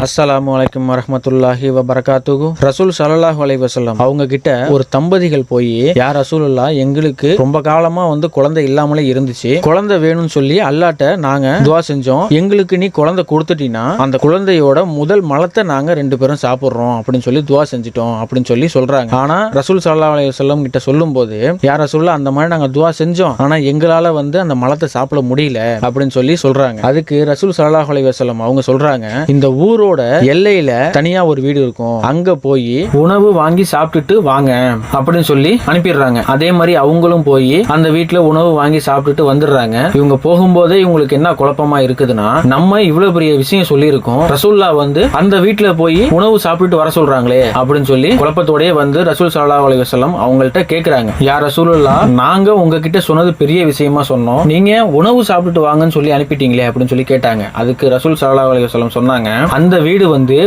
அஸ்ஸலாமு அலைக்கும் வரஹ்மத்துல்லாஹி வபரகாத்துஹு. ரசூல் ஸல்லல்லாஹு அலைஹி வஸல்லம் அவங்க கிட்ட ஒரு தம்பதிகள் போய், யார் ரசூலுல்லாஹ், எங்களுக்கு ரொம்ப காலமா குழந்தை இல்லாமலே இருந்துச்சு, குழந்தை வேணும்னு சொல்லி அல்லாஹ்ட்ட நாங்க துஆ செஞ்சோம், எங்களுக்கு நீ குழந்தை கொடுத்துட்டீனா அந்த குழந்தையோட முதல் மலத்தை நாங்க 2 பேரும் சாப்பிடுறோம் அப்படின்னு சொல்லி துஆ செஞ்சிட்டோம் அப்படின்னு சொல்லி சொல்றாங்க. ஆனா ரசூல் ஸல்லல்லாஹு அலைஹி வஸல்லம் கிட்ட சொல்லும்போது, யார் ரசூலுல்லாஹ், அந்த மாதிரி நாங்க துஆ செஞ்சோம், ஆனா எங்களால அந்த மலத்தை சாப்பிட முடியல அப்படின்னு சொல்லி சொல்றாங்க. அதுக்கு ரசூல் ஸல்லல்லாஹு அலைஹி வஸல்லம் அவங்க சொல்றாங்க, இந்த ஊரோட எல்லையில தனியா ஒரு வீடு இருக்கும், அங்க போய் உணவு வாங்கி சாப்பிட்டுட்டு வாங்க அப்படின்னு சொல்லி அனுப்பிடுறாங்க. அதே மாதிரி அவங்களும் போய் அந்த வீட்டுல உணவு வாங்கி சாப்பிட்டுட்டு வந்துடுறாங்க. இவங்க போகும்போதே இவங்களுக்கு என்ன குழப்பமா இருக்குதுன்னா, நம்ம இவ்வளவு பெரிய விஷயம் சொல்லி இருக்கோம், ரசூலுல்லாஹ் அந்த வீட்டுல போய் உணவு சாப்பிட்டுட்டு வர சொல்றாங்களே அப்படின்னு சொல்லி குழப்பத்தோடய ரசூல் ஸல்லல்லாஹு அலைஹி வஸல்லம் அவங்கள்ட்ட கேக்குறாங்க, யார் ரசூலுல்லாஹ், நாங்க உங்ககிட்ட சொன்னது பெரிய விஷயமா சொன்னோம், நீங்க உணவு சாப்பிட்டுட்டு வாங்கன்னு சொல்லி அனுப்பிட்டீங்களே அப்படின்னு சொல்லி கேட்டாங்க. அதுக்கு ரசூல் ஸல்லல்லாஹு அலைஹி வஸல்லம் சொன்னாங்க, அந்த வீடு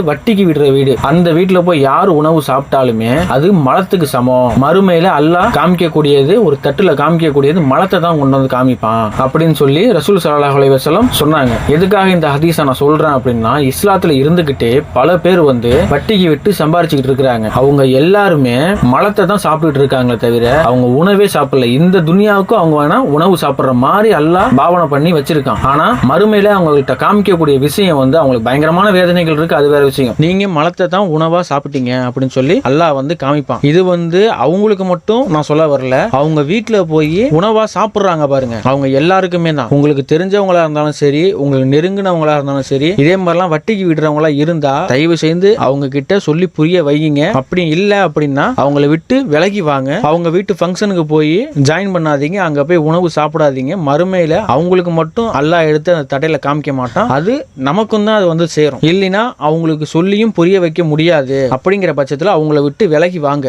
வட்டிக்கு விடுற வீடு, அந்த வீட்டுல போய் யார் உணவு சாப்பிட்டாலுமே அது மலத்துக்கு சமம், மறுமையில அல்லாஹ் காமிக்கக்கூடியது, ஒரு தட்டுல காமிக்கக்கூடியது மலத்தை தான் கொண்டு வந்து காமிப்பான் அப்படின்னு சொல்லி ரசூல் ஸல்லல்லாஹு அலைஹி வஸல்லம் சொன்னாங்க. எதுக்காக இந்த ஹதீஸை நான் சொல்றேன் அப்படின்னா, இஸ்லாத்துல இருந்துகிட்டே பல பேர் வட்டிக்கு விட்டு சம்பாரிச்சுக்கிட்டு இருக்கிறாங்க. அவங்க எல்லாருமே மலத்தை தான் சாப்பிட்டுட்டு இருக்காங்களே தவிர அவங்க உணவே சாப்பிடல. இந்த துனியாவுக்கும் அவங்க வேணா உணவு சாப்பிடுற மாதிரி அல்லாஹ் பாவனை பண்ணி வச்சிருக்கான். ஆனா மறுமையில அவங்கள்ட்ட காமிக்கக்கூடிய விஷயம் அவங்களுக்கு பயங்கரமான வேதனைகள் இருக்கு, அது வேற விஷயம். நீங்க மலத்தை தான் உணவா சாப்பிட்டீங்க அப்படின்னு சொல்லி அல்லாஹ் காமிப்பான். இது அவங்களுக்கு மட்டும் நான் சொல்ல வரல, அவங்க வீட்டுல போய் உணவா சாப்பிடுறாங்க பாருங்க, அவங்க எல்லாருக்குமே தான். உங்களுக்கு தெரிஞ்சவங்களா இருந்தாலும் சரி, உங்களுக்கு நெருங்கினவங்களா இருந்தாலும் சரி, இதே மாதிரிலாம் வட்டிக்கு விடுறவங்களா இருந்தா தயவு செய்து அவங்க கிட்ட சொல்லி புரிய வைங்க. அப்படி இல்ல அப்படின்னா அவங்கள விட்டு விலகி வாங்க. அவங்க வீட்டு ஃபங்க்ஷனுக்கு போய் ஜாயின் பண்ணாதீங்க, அங்க போய் உணவு சாப்பிடாதீங்க. மறுமையில அவங்களுக்கு மட்டும் அல்லாஹ் எடுத்து அந்த தடையில காமிக்க மாட்டான், அது நமக்கும் தான் அது சேரும். இல்லைன்னா அவங்களுக்கு சொல்லியும் புரிய வைக்க முடியாது. அப்படிங்கிற பட்சத்துல அவங்கள விட்டு விலகி வாங்க.